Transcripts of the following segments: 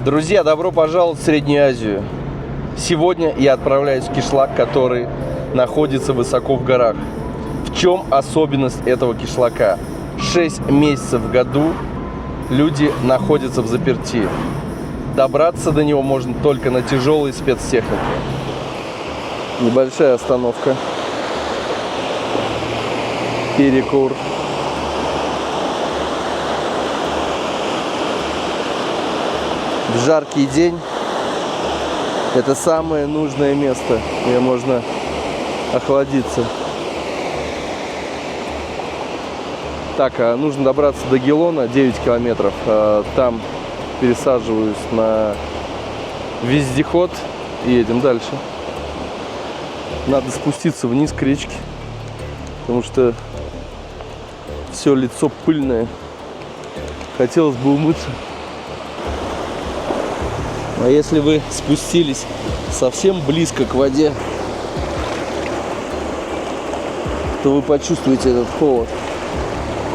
Друзья, добро пожаловать в Среднюю Азию. Сегодня я отправляюсь в кишлак, который находится высоко в горах. В чем особенность этого кишлака? 6 месяцев в году люди находятся в заперти. Добраться до него можно только на тяжелой спецтехнике. Небольшая остановка. Перекур. В жаркий день это самое нужное место, где можно охладиться. Так, нужно добраться до Гелона, 9 километров. Там пересаживаюсь на вездеход и едем дальше. Надо спуститься вниз к речке, потому что все лицо пыльное. Хотелось бы умыться. А если вы спустились совсем близко к воде, то вы почувствуете этот холод.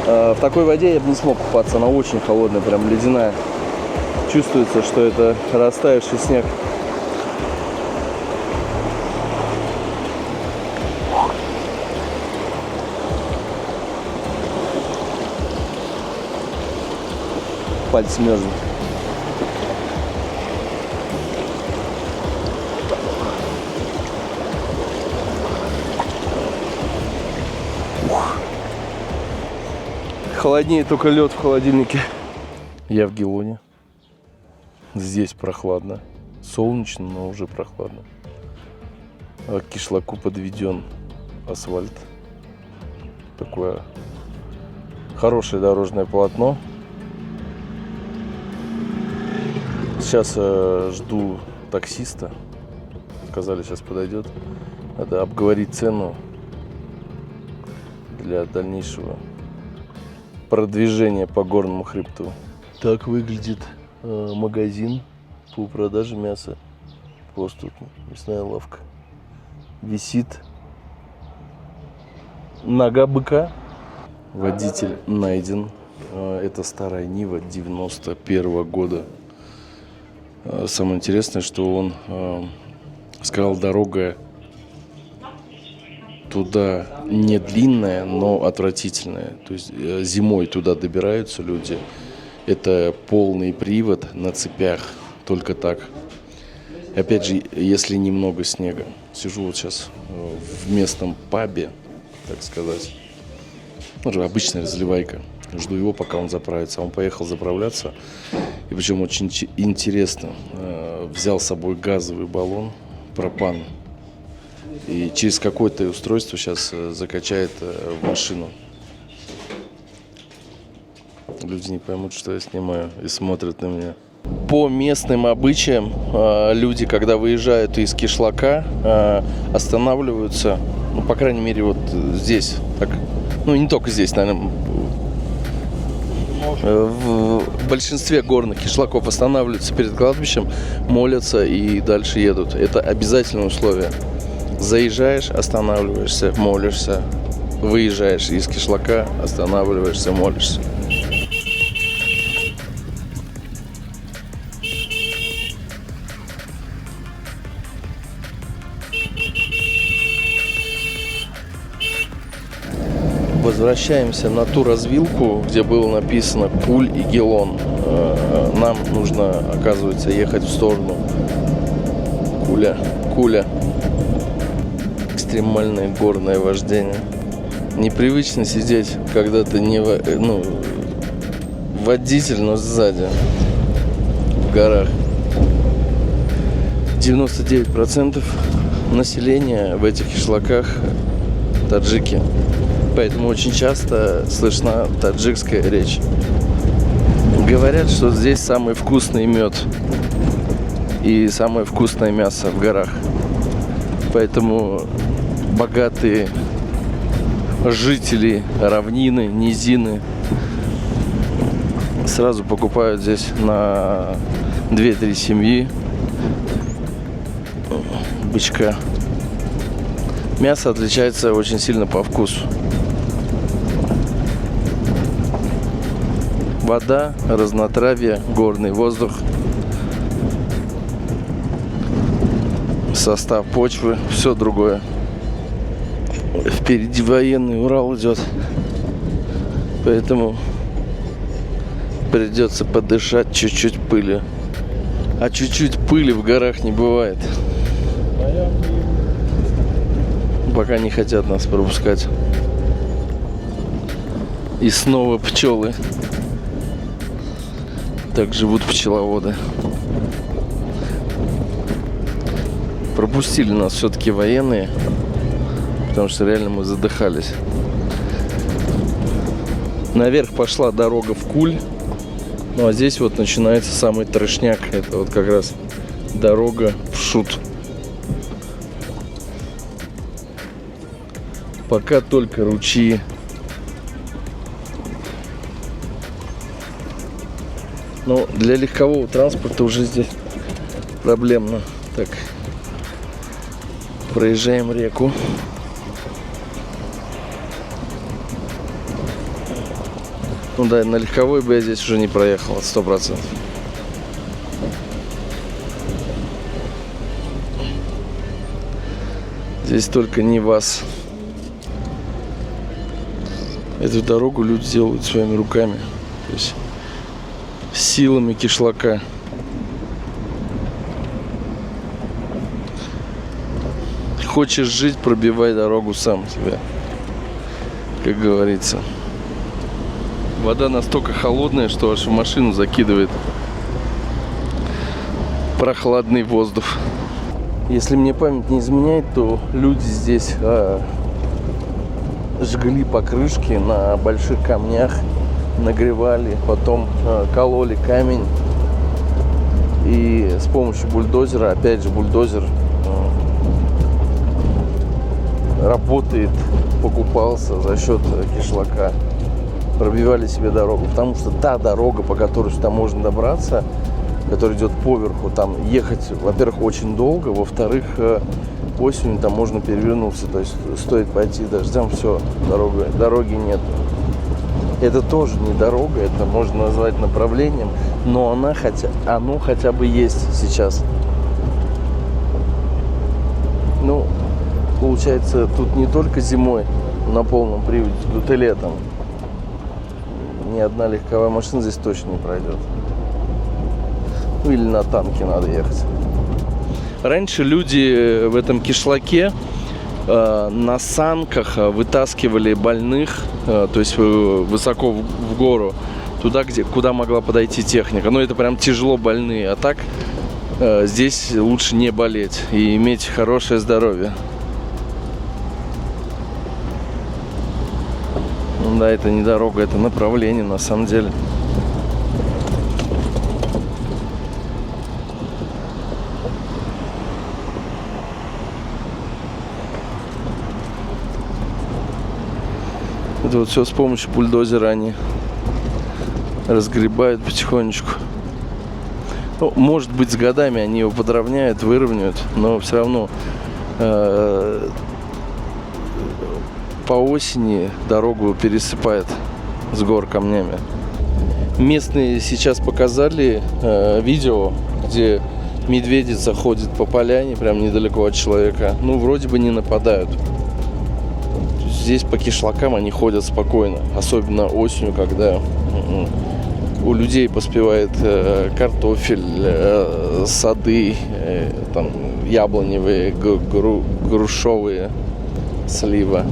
В такой воде я бы не смог купаться, она очень холодная, прям ледяная. Чувствуется, что это растаявший снег. Пальцы мерзнут. Холоднее только лед в холодильнике. Я в Гелоне. Здесь прохладно. Солнечно, но уже прохладно. А к кишлаку подведен асфальт. Такое хорошее дорожное полотно. Сейчас жду таксиста. Сказали, сейчас подойдет. Надо обговорить цену для дальнейшего продвижения по горному хребту. Так выглядит магазин по продаже мяса. Вот тут мясная лавка. Висит нога быка. Водитель найден. Это старая Нива 91 года. Самое интересное, что он сказал, дорога туда не длинная, но отвратительная. То есть зимой туда добираются люди. Это полный привод на цепях. Только так. Опять же, если немного снега. Сижу вот сейчас в местном пабе, так сказать. Обычная разливайка. Жду его, пока он заправится. Он поехал заправляться. И причем очень интересно. Взял с собой газовый баллон, пропан. И через какое-то устройство сейчас закачает в машину. Люди не поймут, что я снимаю, и смотрят на меня. По местным обычаям люди, когда выезжают из кишлака, останавливаются, ну, по крайней мере, вот здесь. Так, ну, не только здесь, наверное. В большинстве горных кишлаков останавливаются перед кладбищем, молятся и дальше едут. Это обязательное условие. Заезжаешь, останавливаешься, молишься. Выезжаешь из кишлака, останавливаешься, молишься. Возвращаемся на ту развилку, где было написано Куль и Гелон. Нам нужно, оказывается, ехать в сторону Куля. Экстремальное горное вождение. Непривычно сидеть, когда ты не водитель, но сзади, в горах. 99% населения в этих кишлаках таджики. Поэтому очень часто слышна таджикская речь. Говорят, что здесь самый вкусный мед и самое вкусное мясо в горах. Поэтому богатые жители равнины, низины сразу покупают здесь на 2-3 семьи бычка. Мясо отличается очень сильно по вкусу. Вода, разнотравье, горный воздух. состав почвы, все другое. Впереди военный Урал идет, поэтому придется подышать чуть-чуть пыли. А чуть-чуть пыли в горах не бывает. Пока не хотят нас пропускать. И снова пчелы. Так живут пчеловоды. Пропустили нас все-таки военные, потому что реально мы задыхались. Наверх пошла дорога в Куль. Ну а здесь вот начинается самый трешняк. Это вот как раз дорога в Шут. Пока только ручьи. Но для легкового транспорта уже здесь проблемно. Так, проезжаем реку. Ну да, на легковой бы я здесь уже не проехал, 100%. Здесь только не ВАЗ. Эту дорогу люди делают своими руками, то есть силами кишлака. Хочешь жить, пробивай дорогу сам себе, как говорится. Вода настолько холодная, что аж в машину закидывает прохладный воздух. Если мне память не изменяет, то люди здесь жгли покрышки на больших камнях, нагревали, потом кололи камень. И с помощью бульдозера, опять же, бульдозер работает, покупался за счет кишлака. Пробивали себе дорогу, потому что та дорога, по которой сюда можно добраться, которая идет поверху, там ехать, во-первых, очень долго, во-вторых, осенью там можно перевернуться, то есть стоит пойти дождем, все, дороги нет. Это тоже не дорога, это можно назвать направлением, но оно хотя бы есть сейчас. Ну, получается, тут не только зимой на полном приводе, тут и летом. Ни одна легковая машина здесь точно не пройдет. Ну, или на танке надо ехать. Раньше люди в этом кишлаке на санках вытаскивали больных, то есть высоко в гору, туда, куда могла подойти техника. Но это прям тяжело больные. А так здесь лучше не болеть и иметь хорошее здоровье. Да, это не дорога, это направление на самом деле. Это вот все с помощью бульдозера они разгребают потихонечку. Ну, может быть, с годами они его подровняют, выровняют, но все равно по осени дорогу пересыпает с гор камнями. Местные сейчас показали видео, где медведица ходит по поляне, прям недалеко от человека. Ну, вроде бы не нападают. Здесь по кишлакам они ходят спокойно, особенно осенью, когда у людей поспевает картофель, сады, там, яблоневые, грушевые, слива.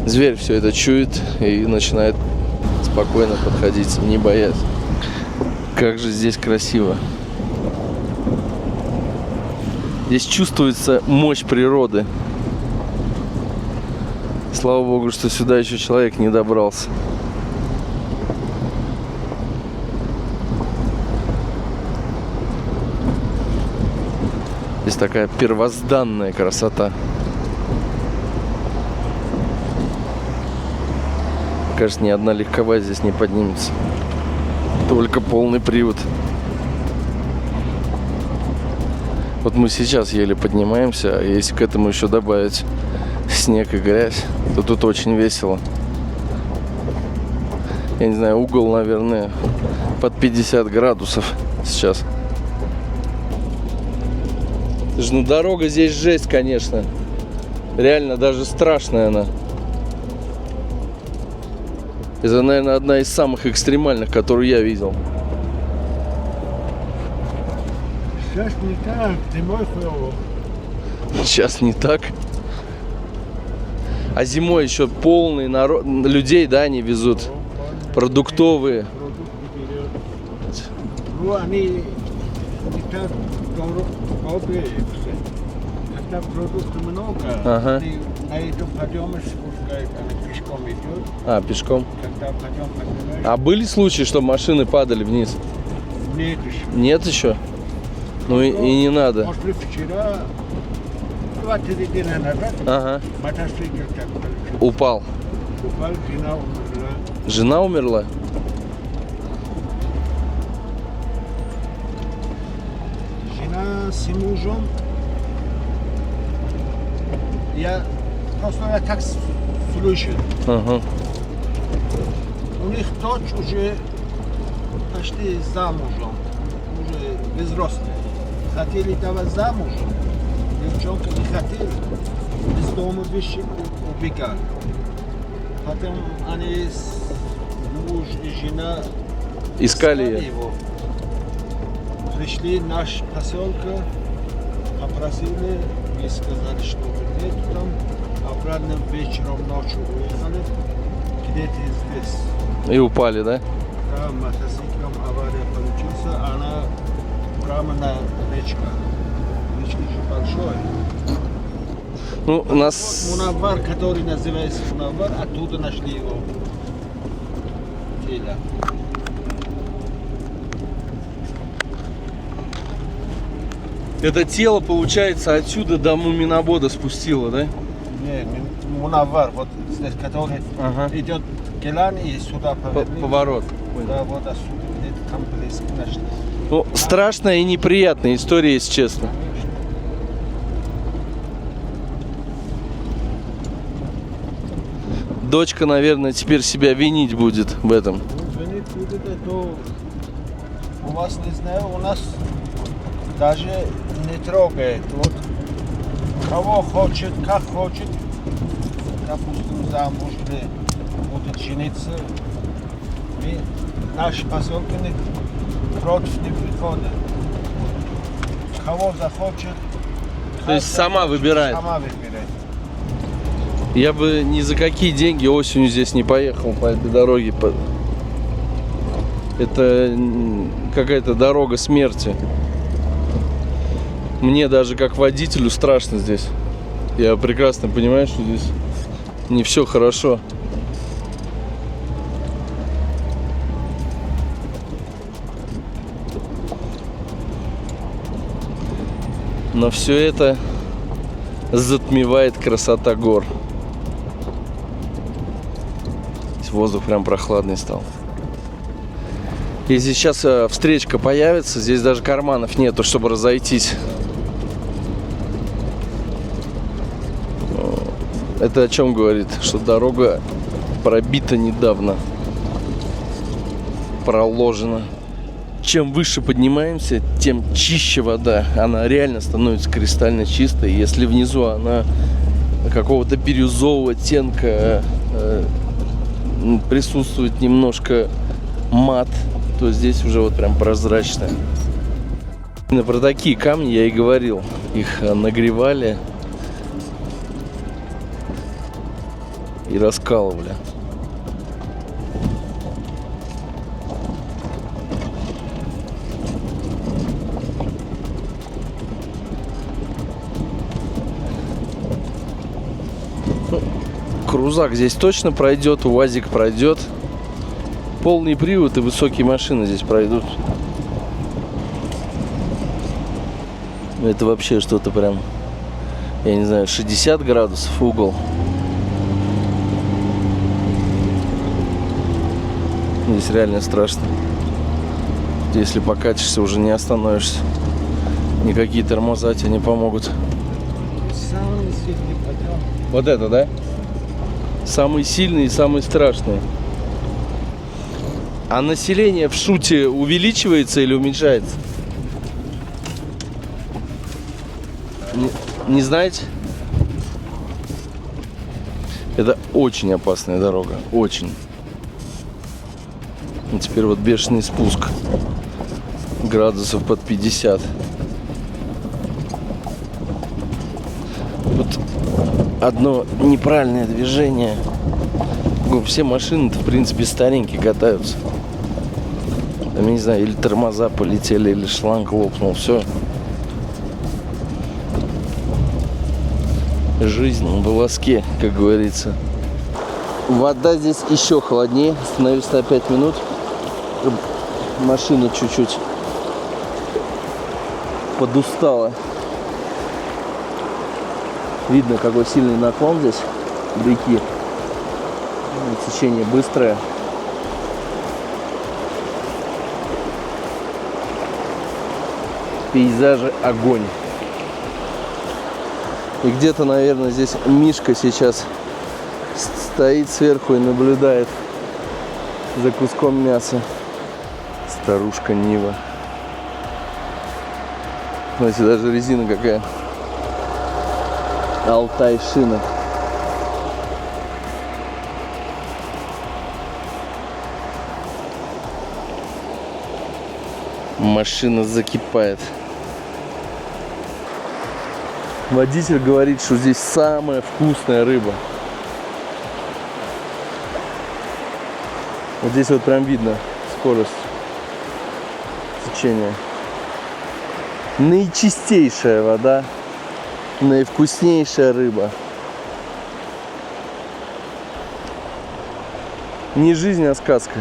Зверь все это чует и начинает спокойно подходить, не боясь. Как же здесь красиво. Здесь чувствуется мощь природы. Слава богу, что сюда еще человек не добрался. Здесь такая первозданная красота. Кажется, ни одна легковая здесь не поднимется. Только полный привод. Вот мы сейчас еле поднимаемся, а если к этому еще добавить снег и грязь, то тут очень весело. Я не знаю, угол, наверное, под 50 градусов сейчас. Слушай, ну дорога здесь жесть, конечно. Реально даже страшная она. Это, наверное, одна из самых экстремальных, которую я видел. Сейчас не так, зимой хуёво. Сейчас не так. А зимой еще полный народ, людей, да, они везут. Продуктовые. Продукты берет. Ну, они не так добрые все. Когда продуктов много, Ага. они на этом подъеме спускают, они пешком идут. А, пешком. Когда подъем поднимаешь, А были случаи, что машины падали вниз? нет еще. Нет еще? Ну и не надо. Может быть, вчера, 2-3 дня назад, Ага. мотоцикл так получился. Упал. Упал, жена умерла. Жена умерла? Жена с мужем. Я так слышал. Ага. У них дочь уже почти замужем, уже взрослая. Хотели давать замужем, девчонка не хотела. Из дома вещи убегали. Потом они, муж и жена, Искали ее. его. Пришли в наш поселок, попросили, мы сказали, что нет там. Обратно вечером, ночью уехали, где-то здесь. И упали, да? Да, мотоциклом авария получился, она прямо на речке. Речка же большой. Ну, у нас... Мунаввар, который называется Мунаввар, оттуда нашли его тело. Это тело, получается, отсюда до Муминабода спустило, да? Не, Мунаввар, вот здесь, который Ага. идет Гелан и сюда повернул. Поворот. Да, вот отсюда, где-то там близко нашли. Ну, страшная и неприятная история, если честно. Дочка, наверное, теперь себя винить будет в этом. Звонит будет, то у вас не знаю, у нас даже не трогает. Вот кого хочет, как хочет, допустим, замуж или будет жениться, мы наши поселки против не приходят. Кого захочет, То есть сама выбирает. сама выбирает. Я бы ни за какие деньги осенью здесь не поехал по этой дороге. Это какая-то дорога смерти. Мне даже как водителю страшно здесь. Я прекрасно понимаю, что здесь не все хорошо. Но все это затмевает красота гор. Воздух прям прохладный стал. Если сейчас встречка появится, здесь даже карманов нету, чтобы разойтись. Это о чем говорит? Что дорога пробита недавно, проложена. Чем выше поднимаемся, тем чище вода. Она реально становится кристально чистой. Если внизу она какого-то бирюзового оттенка, присутствует немножко мат, то здесь уже вот прям прозрачно. Именно про такие камни я и говорил. Их нагревали и раскалывали. Крузак здесь точно пройдет, УАЗик пройдет. Полный привод и высокие машины здесь пройдут. Это вообще что-то прям, я не знаю, 60 градусов угол. Здесь реально страшно. Если покатишься, уже не остановишься. Никакие тормоза тебе не помогут. Самый сильный подъем. Вот это, да? Самый сильный и самый страшный. А население в Шуте увеличивается или уменьшается? Не знаете? Это очень опасная дорога. Очень. И теперь вот бешеный спуск. Градусов под 50. Вот одно неправильное движение. Все машины-то, в принципе, старенькие катаются. Там, я не знаю, или тормоза полетели, или шланг лопнул. Все. Жизнь на волоске, как говорится. Вода здесь еще холоднее. Остановился на 5 минут. Машина чуть-чуть подустала. Видно, какой сильный наклон здесь реки. Течение быстрое. Пейзажи огонь. И где-то, наверное, здесь Мишка сейчас стоит сверху и наблюдает за куском мяса. Старушка Нива. Смотрите, даже резина какая. Алтай шина. Машина закипает. Водитель говорит, что здесь самая вкусная рыба. Вот здесь вот прям видно скорость течения. Наичистейшая вода, наивкуснейшая рыба. Не жизнь, а сказка.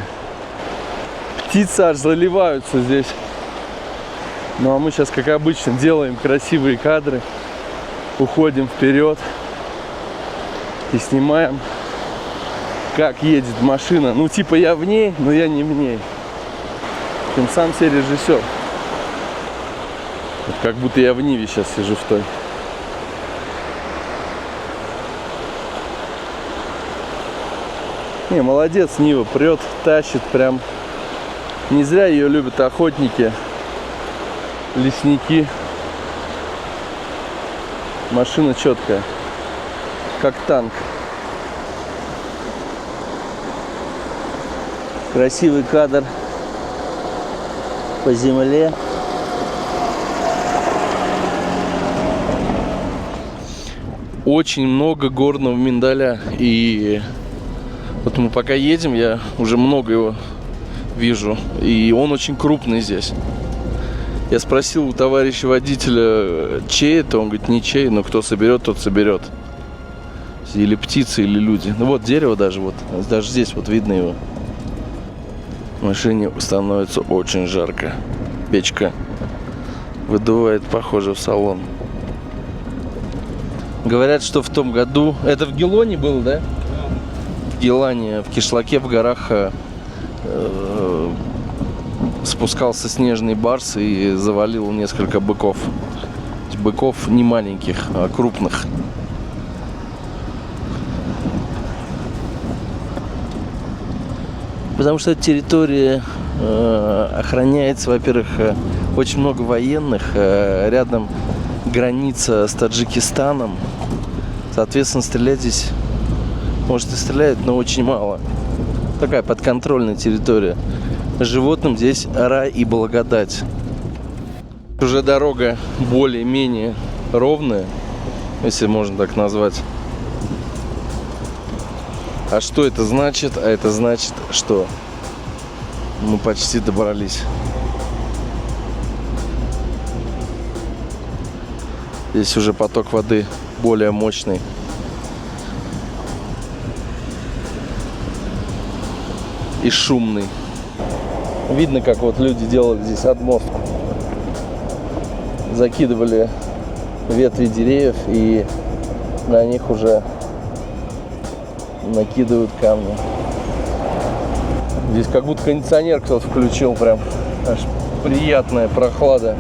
Птицы аж заливаются здесь. Ну а мы сейчас, как обычно, делаем красивые кадры. Уходим вперед и снимаем, как едет машина. Ну типа я в ней, но я не в ней. Тем сам себе режиссер. Вот как будто я в Ниве сейчас сижу в той. Не, молодец, Нива прет, тащит прям. Не зря ее любят охотники, лесники. Машина четкая, как танк. Красивый кадр по земле. Очень много горного миндаля. И вот мы пока едем, я уже много его вижу. И он очень крупный здесь. Я спросил у товарища водителя, чей это, он говорит, не чей, но кто соберет, тот соберет. Или птицы, или люди. Ну вот дерево даже здесь вот видно его. В машине становится очень жарко. Печка выдувает, похоже, в салон. Говорят, что в том году, это в Гелоне было, да? В Гелане, в Кишлаке, в горах спускался снежный барс и завалил несколько быков. Быков не маленьких, а крупных. Потому что эта территория охраняется, во-первых, очень много военных, рядом граница с Таджикистаном. Соответственно, стрелять здесь, может, и стреляют, но очень мало. Такая подконтрольная территория. Животным здесь рай и благодать. Уже дорога более-менее ровная, если можно так назвать. А что это значит? А это значит, что мы почти добрались. Здесь уже поток воды более мощный. И шумный. Видно, как вот люди делали здесь отмостку. Закидывали ветви деревьев и на них уже накидывают камни. Здесь как будто кондиционер кто-то включил, прям аж приятная прохлада.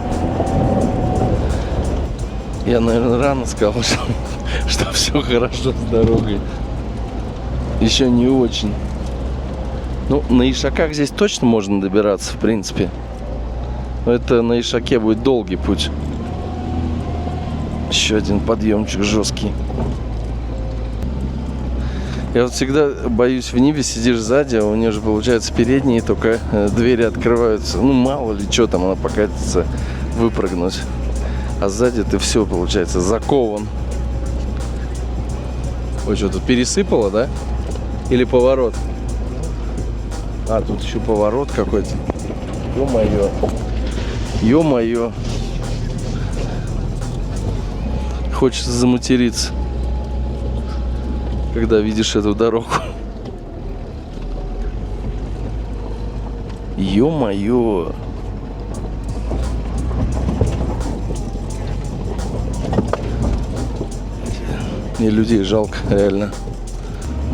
Я, наверное, рано сказал, что все хорошо с дорогой. Еще не очень. Ну, на Ишаках здесь точно можно добираться, в принципе. Но это на Ишаке будет долгий путь. Еще один подъемчик жесткий. Я вот всегда боюсь, в Ниве сидишь сзади, а у нее же получается передние, только двери открываются. Ну, мало ли что там, она покатится, выпрыгнуть. А сзади ты все, получается, закован. Ой, что тут пересыпало, да? Или поворот? А, тут еще поворот какой-то. Ё-моё. Ё-моё. Хочется заматериться, когда видишь эту дорогу. Ё-моё. Мне людей жалко, реально.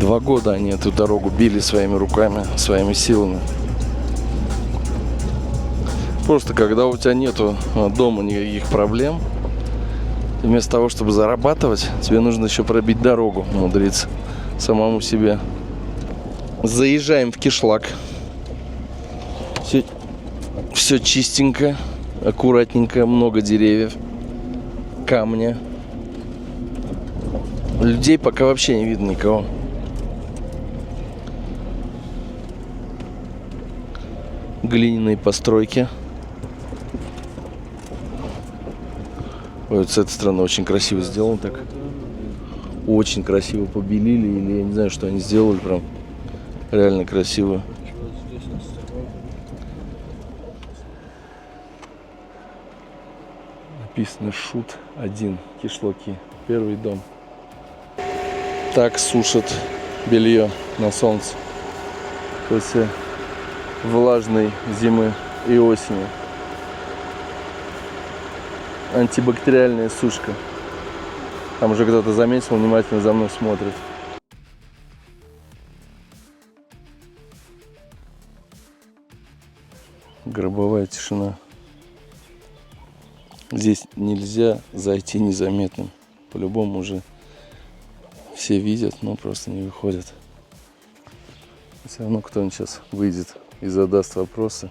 2 года они эту дорогу били своими руками, своими силами. Просто когда у тебя нету дома никаких проблем, вместо того, чтобы зарабатывать, тебе нужно еще пробить дорогу, умудриться самому себе. Заезжаем в кишлак. Все чистенько, аккуратненько, много деревьев, камня. Людей пока вообще не видно никого. Глиняные постройки. Ой, вот с этой стороны очень красиво сделано так. Очень красиво побелили, или я не знаю, что они сделали, прям реально красиво. Написано Шут 1, кишлаки, первый дом. Так сушат белье на солнце после влажной зимы и осени. Антибактериальная сушка. Там уже кто-то заметил, внимательно за мной смотрит. Гробовая тишина. Здесь нельзя зайти незаметным. По-любому уже все видят, но просто не выходят. Все равно кто-нибудь сейчас выйдет и задаст вопросы.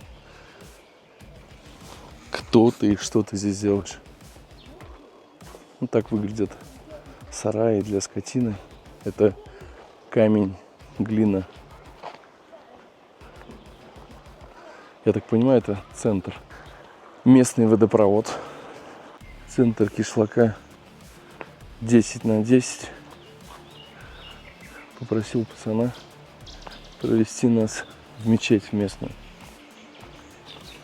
Кто ты и что ты здесь делаешь? Вот так выглядят сараи для скотины. Это камень, глина. Я так понимаю, это центр. Местный водопровод. Центр кишлака 10/10. Попросил пацана провести нас в мечеть местную.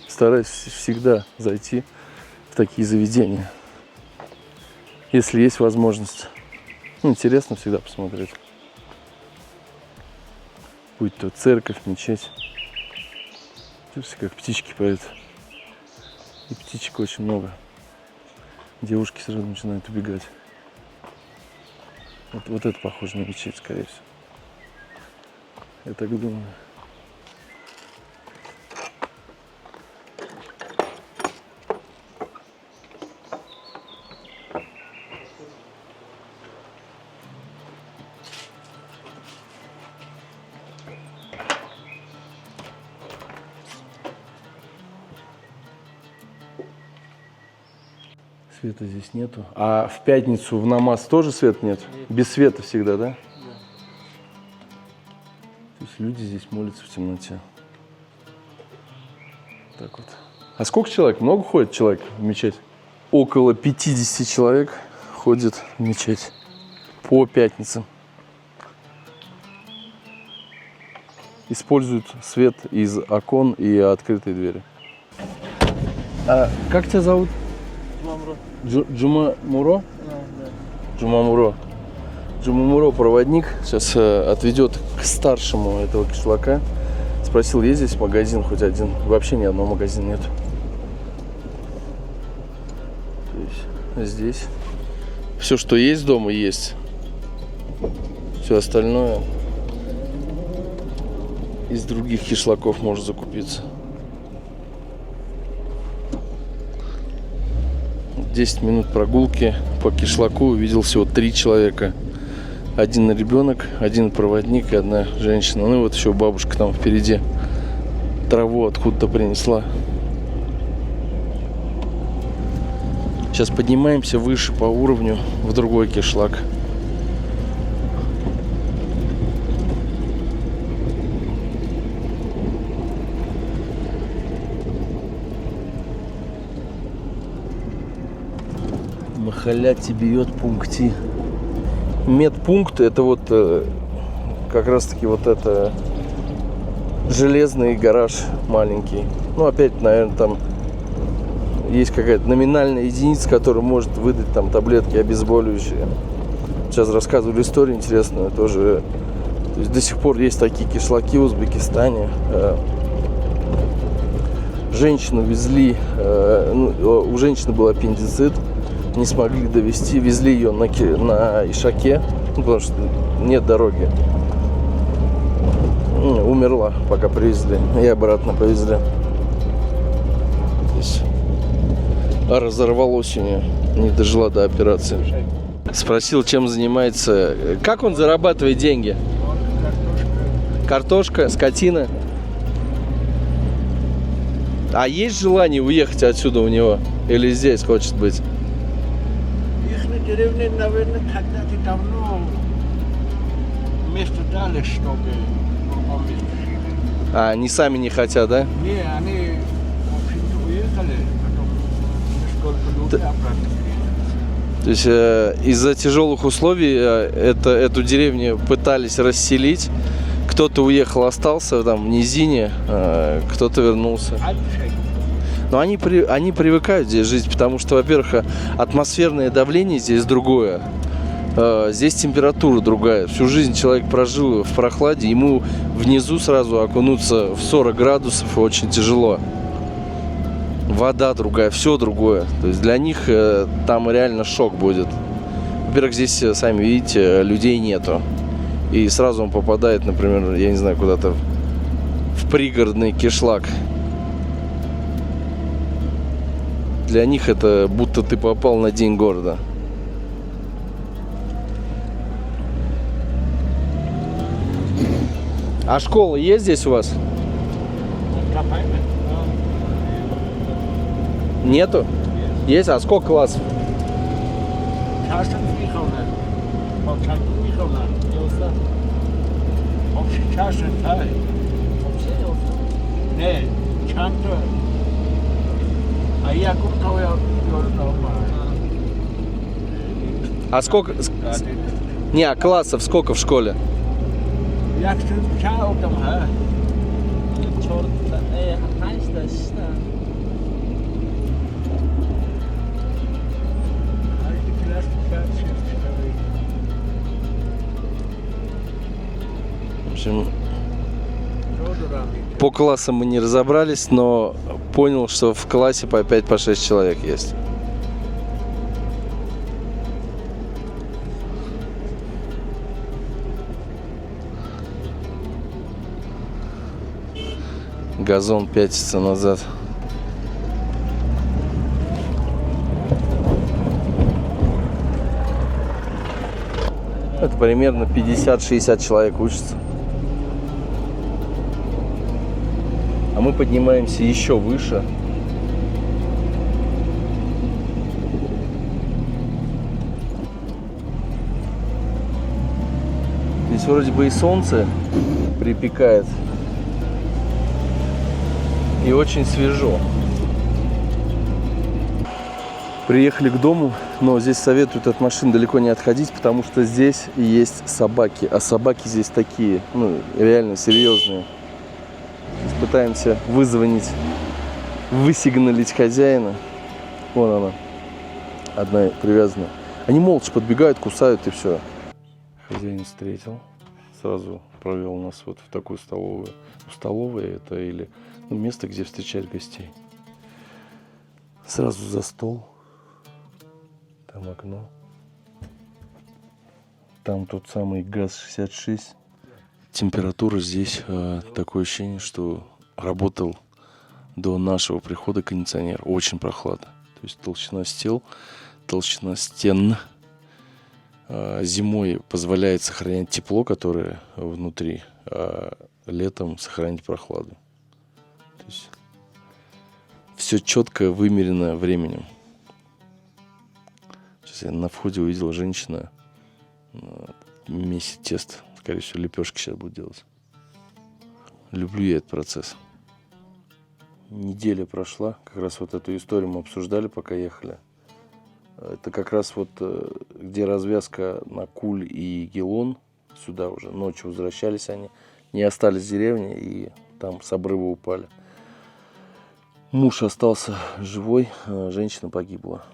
Стараюсь всегда зайти в такие заведения, если есть возможность. Ну, интересно всегда посмотреть. Будь то церковь, мечеть. Слушайте, как птички поют. И птичек очень много. Девушки сразу начинают убегать. Вот это похоже на мечеть, скорее всего. Я так думаю. Света здесь нету. А в пятницу в намаз тоже света нет? Без света всегда, да? То есть люди здесь молятся в темноте. Так вот. А сколько человек? Много ходит человек в мечеть? Около 50 человек ходит в мечеть по пятницам. Используют свет из окон и открытые двери. А как тебя зовут? Джума Муро? Джума Муро. Джума Муро проводник. Сейчас отведет к старшему этого кишлака. Спросил, есть здесь магазин хоть один? Вообще ни одного магазина нет. То есть здесь все, что есть дома, есть. Все остальное из других кишлаков можно закупиться. 10 минут прогулки по кишлаку, увидел всего 3 человека. Один ребенок, один проводник и одна женщина. Ну и вот еще бабушка там впереди траву откуда-то принесла. Сейчас поднимаемся выше по уровню в другой кишлак. Махаляти бьет пункти. Медпункт — это вот как раз таки вот это железный гараж маленький. Ну, опять, наверное, там есть какая-то номинальная единица, которая может выдать там таблетки обезболивающие. Сейчас рассказывали историю интересную тоже. То есть до сих пор есть такие кишлаки в Узбекистане. Женщину везли, у женщины был аппендицит, не смогли довезти, везли ее на ишаке, потому что нет дороги. Умерла, пока привезли, и обратно повезли. Здесь разорвалось у нее, не дожила до операции. Спросил, чем занимается, как он зарабатывает деньги? Картошка, скотина. А есть желание уехать отсюда у него? Или здесь хочет быть? Их деревне, наверное, когда-то давно место дали, чтобы другом месте жили. А они сами не хотят, да? Не, они вообще-то уехали, потом сколько людей обратно приехали. То есть из-за тяжелых условий эту деревню пытались расселить. Кто-то уехал, остался там в низине, кто-то вернулся. Но они привыкают здесь жить, потому что, во-первых, атмосферное давление здесь другое. Здесь температура другая. Всю жизнь человек прожил в прохладе, ему внизу сразу окунуться в 40 градусов очень тяжело. Вода другая, все другое. То есть для них там реально шок будет. Во-первых, здесь, сами видите, людей нету. И сразу он попадает, например, я не знаю, куда-то в пригородный кишлак. Для них это будто ты попал на день города. А школа есть здесь у вас? Нету? Есть? А сколько классов? Не, чанта. А я купил дома. А сколько? Не, а классов сколько в школе? Я чау там, а? В общем, по классам мы не разобрались, но понял, что в классе по 5-6 человек есть. Газон пятится назад. Это примерно 50-60 человек учатся. А мы поднимаемся еще выше. Здесь вроде бы и солнце припекает. И очень свежо. Приехали к дому, но здесь советуют от машин далеко не отходить, потому что здесь есть собаки. А собаки здесь такие, реально серьезные. Пытаемся вызвонить, высигналить хозяина. Вон она, одна привязана. Они молча подбегают, кусают и все. Хозяин встретил, сразу провел нас вот в такую столовую. Столовая это или место, где встречать гостей. Сразу за стол. Там окно. Там тот самый ГАЗ-66. Температура здесь такое ощущение, что работал до нашего прихода кондиционер. Очень прохладно. То есть толщина стен зимой позволяет сохранять тепло, которое внутри, а летом сохранить прохладу. То есть все четко вымерено временем. Кстати, на входе увидел женщина, месит тесто. Скорее всего, лепешки сейчас будет делать. Люблю я этот процесс. Неделя прошла, как раз вот эту историю мы обсуждали, пока ехали. Это как раз вот где развязка на Куль и Гелон. Сюда уже ночью возвращались они. Не остались в деревне и там с обрыва упали. Муж остался живой, а женщина погибла.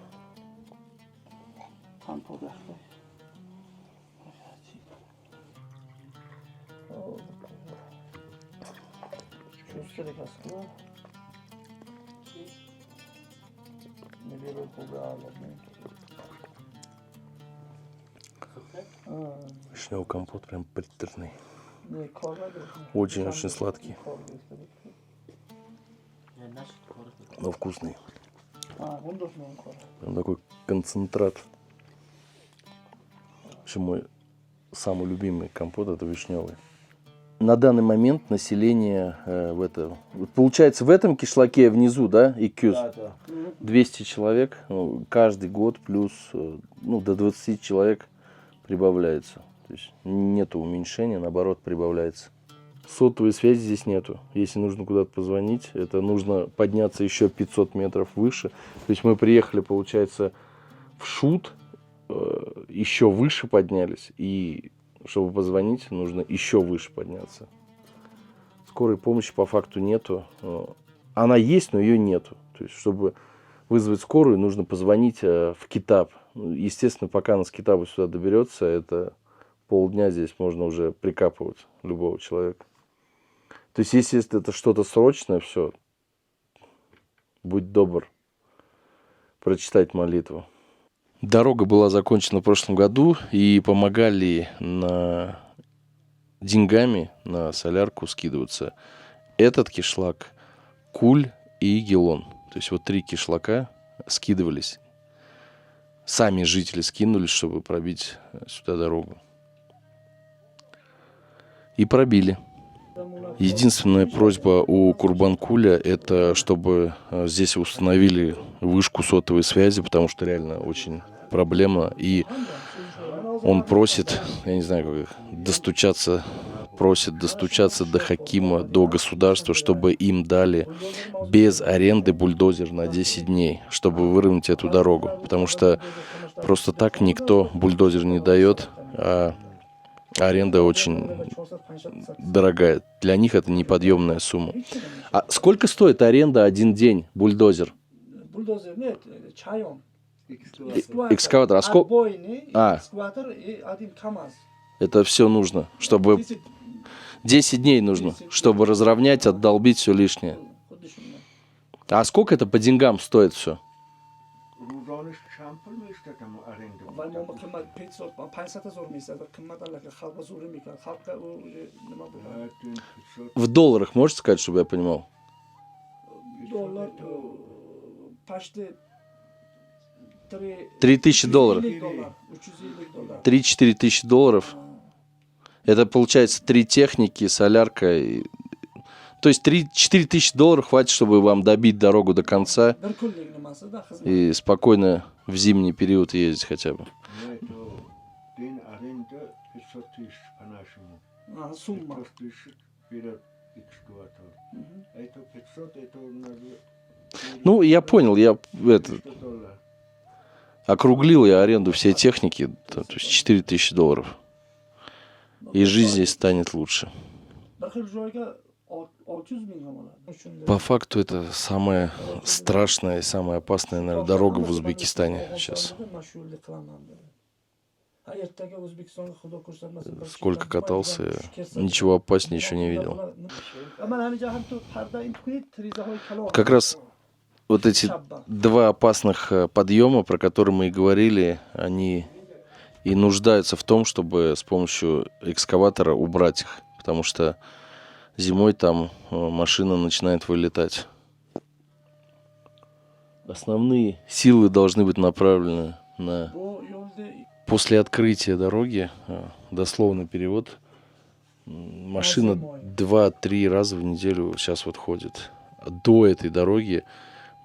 Вишневый компот прям приторный. Очень-очень сладкий. Но вкусный. Прям такой концентрат. В общем, мой самый любимый компот это вишневый. На данный момент население получается в этом кишлаке внизу, да, Икюз, Да. 200 человек, каждый год плюс до 20 человек прибавляется. То есть нету уменьшения, наоборот, прибавляется. Сотовой связи здесь нету. Если нужно куда-то позвонить, это нужно подняться еще 500 метров выше. То есть мы приехали, получается, в Шут, еще выше поднялись, и чтобы позвонить, нужно еще выше подняться. Скорой помощи по факту нету. Она есть, но ее нету. То есть, чтобы вызвать скорую, нужно позвонить в Китаб. Естественно, пока она с Китаба сюда доберется, это полдня здесь можно уже прикапывать любого человека. То есть, если это что-то срочное, все, будь добр прочитать молитву. Дорога была закончена в прошлом году, и помогали деньгами на солярку скидываться этот кишлак, Куль и Гелон. То есть вот 3 кишлака скидывались. Сами жители скинулись, чтобы пробить сюда дорогу. И пробили. Единственная просьба у Курбанкуля – это чтобы здесь установили вышку сотовой связи, потому что реально очень проблема. И он просит, я не знаю, как просит достучаться до Хакима, до государства, чтобы им дали без аренды бульдозер на 10 дней, чтобы выровнять эту дорогу. Потому что просто так никто бульдозер не дает, а аренда очень дорогая. Для них это неподъемная сумма. А сколько стоит аренда один день бульдозер? Бульдозер нет, чайон. Экскаватор. Экскаватор и один КамАЗ. Это все нужно, чтобы 10 дней нужно, чтобы разровнять, отдолбить все лишнее. А сколько это по деньгам стоит все? В долларах можете сказать, чтобы я понимал? Доллар почти 3000 долларов. 3-4 тысячи долларов. Это получается 3 техники, солярка. То есть 3-4 тысячи долларов хватит, чтобы вам добить дорогу до конца и спокойно в зимний период ездить хотя бы. Ну, я понял, я округлил я аренду всей техники, то есть 4 тысячи долларов. И жизнь здесь станет лучше. По факту это самая страшная и самая опасная, наверное, дорога в Узбекистане сейчас. Сколько катался, ничего опаснее еще не видел. Как раз вот эти 2 опасных подъема, про которые мы и говорили, они и нуждаются в том, чтобы с помощью экскаватора убрать их. Потому что зимой там машина начинает вылетать. Основные силы должны быть направлены на... После открытия дороги, дословный перевод, машина 2-3 раза в неделю сейчас вот ходит. До этой дороги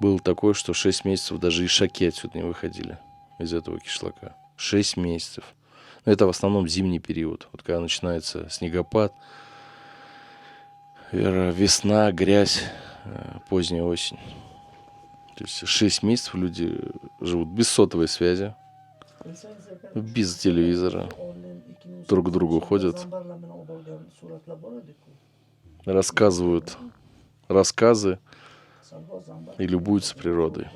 было такое, что 6 месяцев даже ишаки отсюда не выходили. из этого кишлака. 6 месяцев. Но это в основном зимний период. Вот когда начинается снегопад, весна, грязь, поздняя осень. То есть 6 месяцев люди живут без сотовой связи, без телевизора, друг к другу ходят, рассказывают рассказы и любуются природой.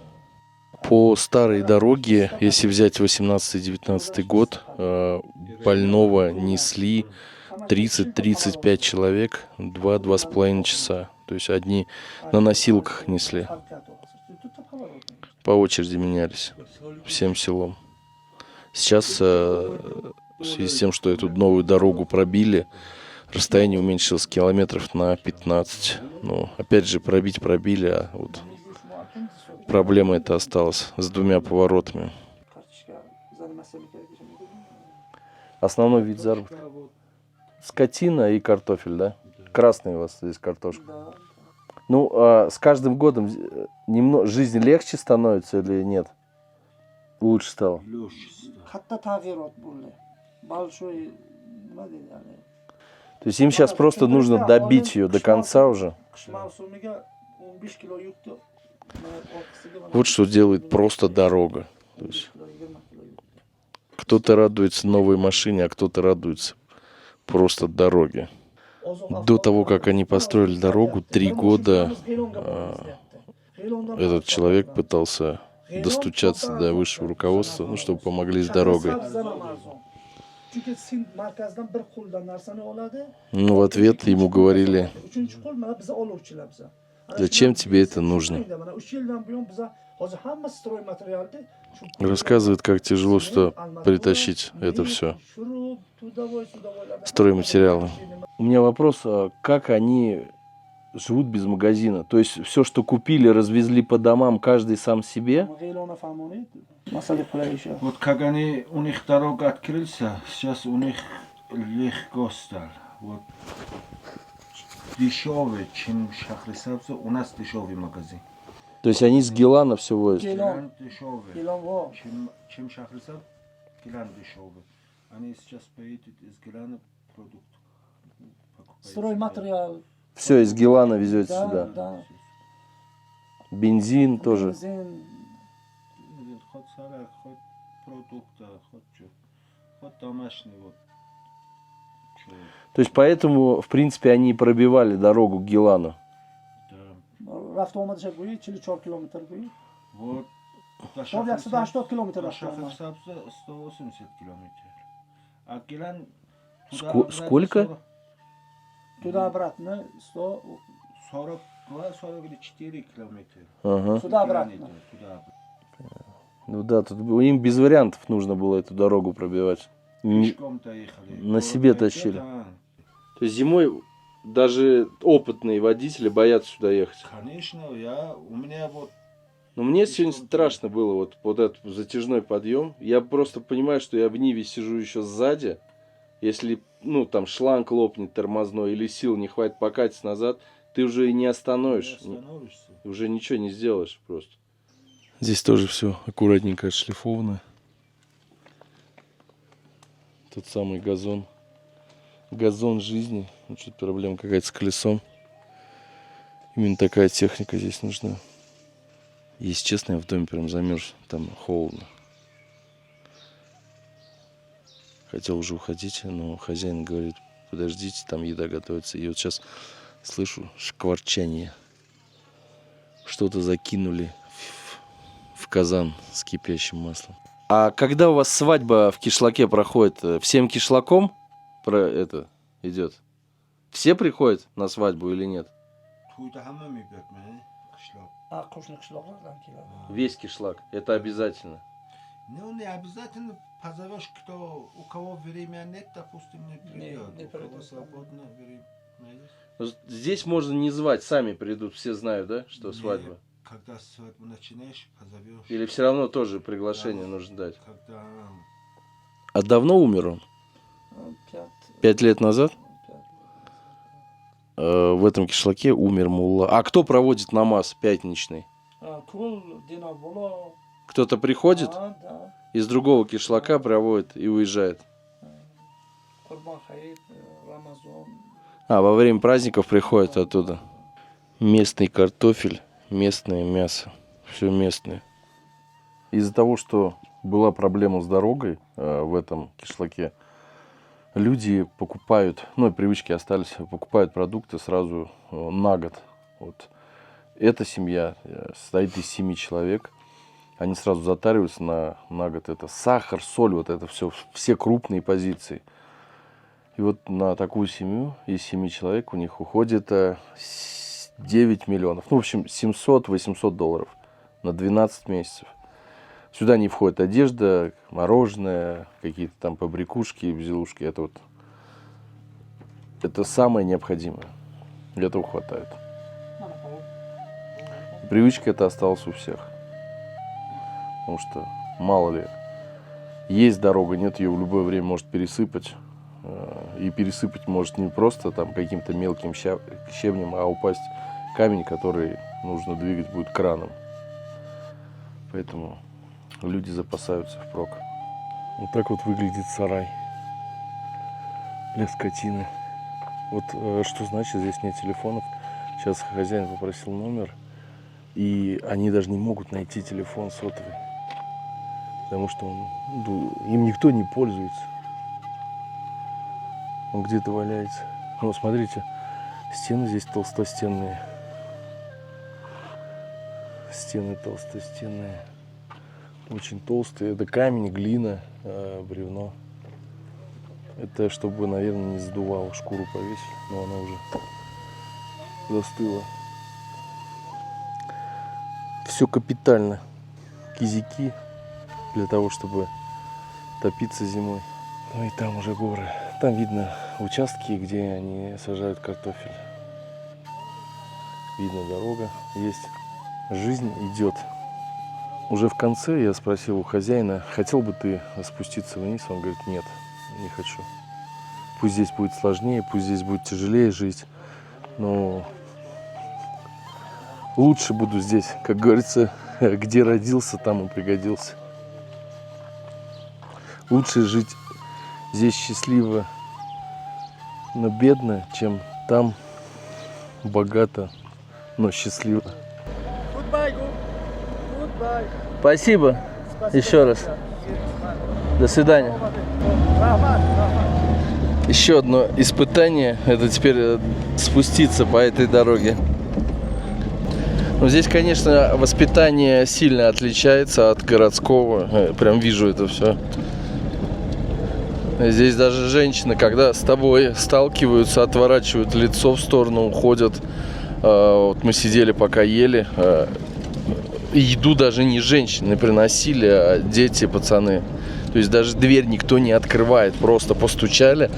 По старой дороге, если взять 18-19 год, больного несли 30-35 человек 2-2,5 часа. То есть одни на носилках несли. По очереди менялись всем селом. Сейчас, в связи с тем, что эту новую дорогу пробили, расстояние уменьшилось километров на 15. Ну, опять же, пробили, а вот проблема эта осталась с 2 поворотами. Основной вид заработка. Скотина и картофель, да? Красный у вас здесь картошка. Ну, а с каждым годом жизнь легче становится или нет? Лучше стало? То есть им сейчас просто нужно добить ее до конца уже? Вот что делает просто дорога. То есть кто-то радуется новой машине, а кто-то радуется просто дороге. До того, как они построили дорогу, 3 года этот человек пытался достучаться до высшего руководства, ну, чтобы помогли с дорогой. Ну, в ответ ему говорили: зачем тебе это нужно? Рассказывает, как тяжело сюда притащить это все. Стройматериалы. У меня вопрос, как они живут без магазина? То есть все, что купили, развезли по домам, каждый сам себе? Вот как у них дорога открылся, сейчас у них легко стало. Вот дешевле, чем Шахрисабза, у нас дешевый магазин. То есть они с Гилана все возят? Гилан дешевле, чем Шахрисаб, Гилан дешевле. Они сейчас поедут из Гилана продукт. Стройматериал. Все из Гилана везете Да, сюда? да. Бензин тоже? Хоть салат, хоть продукты, хоть домашний. Вот. То есть поэтому, в принципе, они пробивали дорогу к Гилану? رفت آمدش گویی 44 کیلومتر گویی Вот. до 180 километров До рafт آمد. Шахрисабза 180 километров. А Гилан Сколько? Туда-обратно 100. 42-44 километра. Ага. Туда-обратно. Ну да, тут им без вариантов нужно было эту дорогу пробивать. Пешком-то ехали. На себе тащили. То есть зимой даже опытные водители боятся сюда ехать. Конечно, у меня вот... Но мне сегодня страшно было вот этот затяжной подъем. Я просто понимаю, что я в Ниве сижу еще сзади. Если, ну, там шланг лопнет тормозной или сил не хватит покатиться назад, ты уже и не остановишь. Уже ничего не сделаешь просто. Здесь тоже все аккуратненько отшлифовано. Тот самый газон. Газон жизни. Ну, что-то проблема какая-то с колесом. Именно такая техника здесь нужна. Если честно, я в доме прям замерз. Там холодно. Хотел уже уходить, но хозяин говорит: подождите, там еда готовится. И вот сейчас слышу шкварчание. Что-то закинули в казан с кипящим маслом. А когда у вас свадьба в кишлаке проходит, всем кишлаком про это идет? Все приходят на свадьбу или нет? Весь кишлак. Это обязательно. Ну, не обязательно позовешь, у кого время нет, допустим, не придет. У кого свободно время есть. Здесь можно не звать, сами придут, все знают, да, что свадьба? Когда свадьбу начинаешь, позовешь. Или все равно тоже приглашение нужно дать? Когда... А давно умер он? 5 лет назад? В этом кишлаке умер мулла. А кто проводит намаз пятничный? Кто-то приходит? Да. Из другого кишлака приводит и уезжает. Kurban Hayit, Ramazan. Во время праздников приходят оттуда. Местный картофель, местное мясо. Все местное. Из-за того, что была проблема с дорогой в этом кишлаке, люди покупают, и привычки остались, покупают продукты сразу на год. Вот. Эта семья состоит из 7 человек. Они сразу затариваются на год. Это сахар, соль, вот это все крупные позиции. И вот на такую семью из 7 человек у них уходит 9 миллионов. В общем, $700-800 на 12 месяцев. Сюда не входит одежда, мороженое, какие-то там побрякушки, безделушки. Это самое необходимое. Этого хватает. И привычка эта осталась у всех. Потому что, мало ли, есть дорога, нет ее, в любое время может пересыпать. И пересыпать может не просто там каким-то мелким щебнем, а упасть камень, который нужно двигать будет краном. Поэтому люди запасаются впрок. Вот так вот выглядит сарай для скотины. Вот что значит, здесь нет телефонов. Сейчас хозяин попросил номер, и они даже не могут найти телефон сотовый. Потому что им никто не пользуется. Он где-то валяется. Вот смотрите, стены здесь толстостенные. Стены толстостенные. Очень толстые. Это камень, глина, бревно. Это чтобы, наверное, не задувало, шкуру повесили. Но она уже застыла. Все капитально. Кизяки для того, чтобы топиться зимой. И там уже горы. Там видно участки, где они сажают картофель. Видно дорога есть. Жизнь идет. Уже в конце я спросил у хозяина, хотел бы ты спуститься вниз? Он говорит, нет, не хочу. Пусть здесь будет сложнее, пусть здесь будет тяжелее жить, но лучше буду здесь, как говорится, где родился, там и пригодился. Лучше жить здесь счастливо, но бедно, чем там богато, но счастливо. Спасибо. Еще раз. До свидания. Еще одно испытание. Это теперь спуститься по этой дороге. Но здесь, конечно, воспитание сильно отличается от городского. Прям вижу это все. Здесь даже женщины, когда с тобой сталкиваются, отворачивают лицо в сторону, уходят. Вот мы сидели, пока ели. Еду даже не женщины приносили, а дети, пацаны. То есть даже дверь никто не открывает, просто постучали.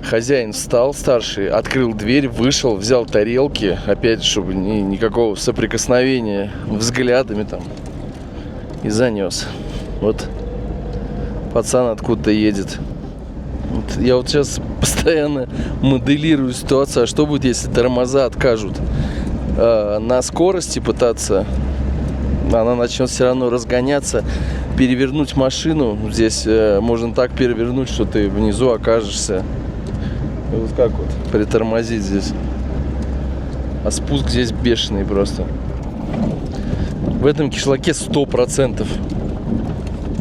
Хозяин встал, старший, открыл дверь, вышел, взял тарелки, опять, чтобы никакого соприкосновения взглядами там, и занес. Вот пацан откуда-то едет. Вот я вот сейчас постоянно моделирую ситуацию, а что будет, если тормоза откажут? На скорости пытаться, она начнет все равно разгоняться, перевернуть машину. Здесь можно так перевернуть, что ты внизу окажешься. И вот как вот притормозить здесь. А спуск здесь бешеный просто. В этом кишлаке 100%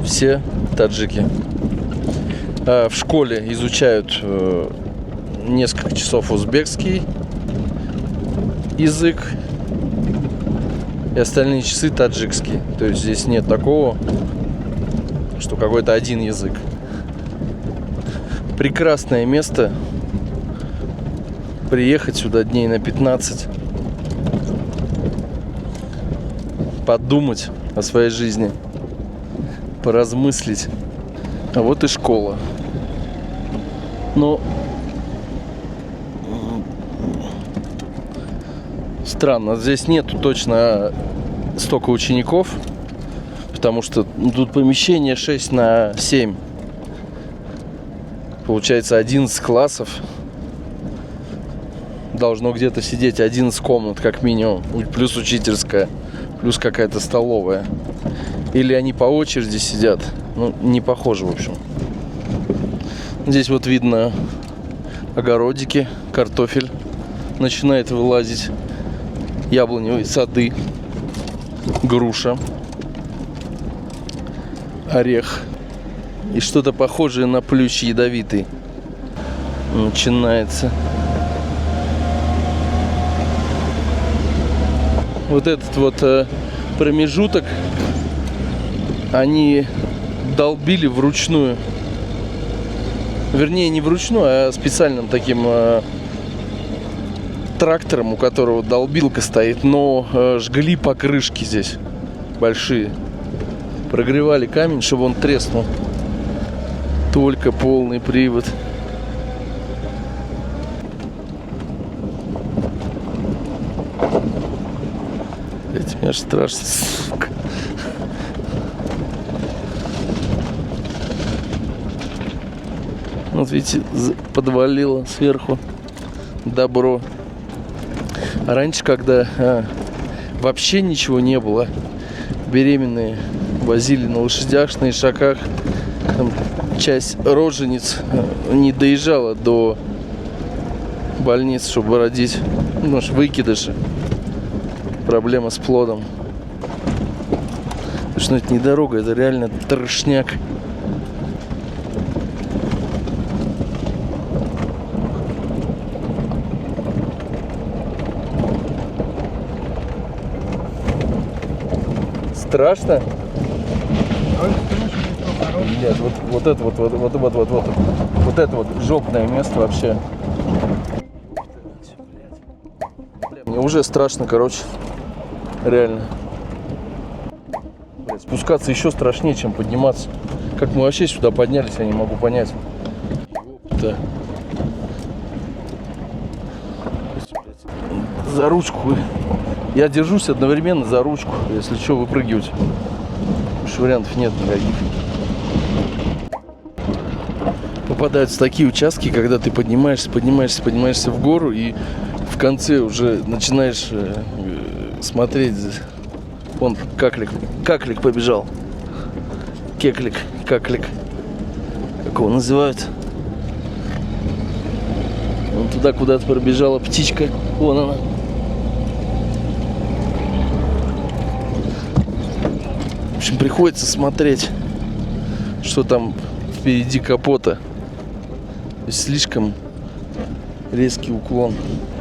все таджики. В школе изучают несколько часов узбекский язык. И остальные часы таджикский. То есть здесь нет такого, что какой-то один язык. Прекрасное место. Приехать сюда дней на 15. Подумать о своей жизни. Поразмыслить. А вот и школа. Но странно, здесь нету точно столько учеников, потому что тут помещение 6/7. Получается 11 классов. Должно где-то сидеть 11 комнат как минимум, плюс учительская, плюс какая-то столовая. Или они по очереди сидят, Ну, не похоже, в общем. Здесь вот видно огородики, картофель начинает вылазить, яблоневые сады, груша, орех и что-то похожее на плющ ядовитый начинается. Вот этот вот промежуток они долбили вручную. Вернее, не вручную, а специальным таким трактором, у которого долбилка стоит, но жгли покрышки здесь большие. Прогревали камень, чтобы он треснул. Только полный привод. Блять, мне аж страшно, сука. Вот видите, подвалило сверху добро. А раньше, когда вообще ничего не было, беременные возили на лошадях, на ишаках. Там часть рожениц не доезжала до больниц, чтобы родить. Ну, выкидыши. Проблема с плодом. Потому что это не дорога, это реально трешняк. Страшно? Нет, вот это вот это вот жопное место вообще. Мне уже страшно, короче. Реально. Блядь, спускаться еще страшнее, чем подниматься. Как мы вообще сюда поднялись, я не могу понять. Да. За ручку. Я держусь одновременно за ручку, если что, выпрыгивать. Уж вариантов нет никаких. Попадаются такие участки, когда ты поднимаешься в гору и в конце уже начинаешь смотреть. Вон каклик побежал. Каклик. Как его называют? Вон туда куда-то пробежала птичка. Вон она. В общем, приходится смотреть, что там впереди капота. То есть слишком резкий уклон.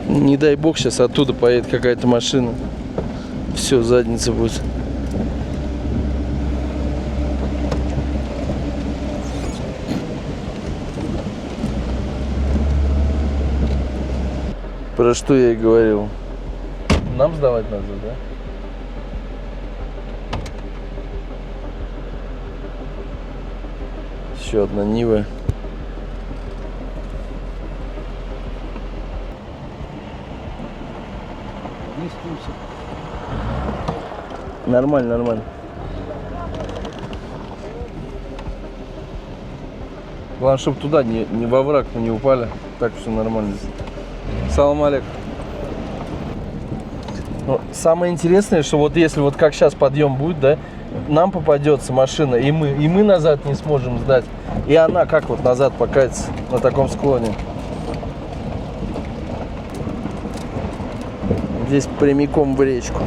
Не дай бог, сейчас оттуда поедет какая-то машина. Все, задница будет. Про что я и говорил. Нам сдавать надо, да? Еще одна Нива. Нормально. Главное, чтобы туда не во враг не упали. Так все нормально. Салам алейкум. Но самое интересное, что вот если вот как сейчас подъем будет, да, нам попадется машина, и мы назад не сможем сдать. И она как вот назад покатится на таком склоне. Здесь прямиком в речку.